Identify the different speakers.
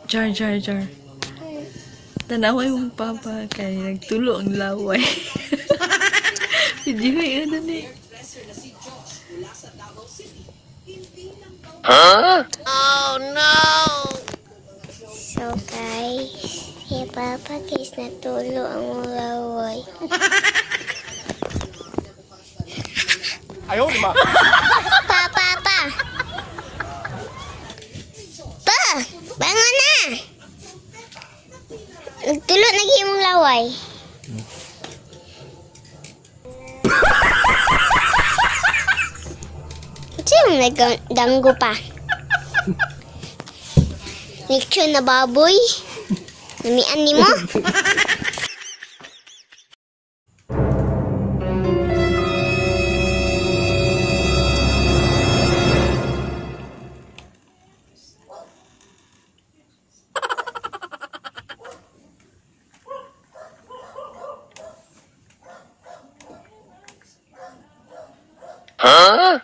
Speaker 1: Char, char, char. Tanaway mong papa kay nagtulo ang laway. Video yun ano ni.
Speaker 2: Huh? Oh no!
Speaker 3: So guys, si Papa guys natulo ang laway.
Speaker 2: Ayaw, di ba?
Speaker 3: Pa! Pa! Bangon na! Nagtulo lagi mong laway. Sino nagdanggo pa? Leksyon na baboy? Namian ni mo?
Speaker 2: Huh?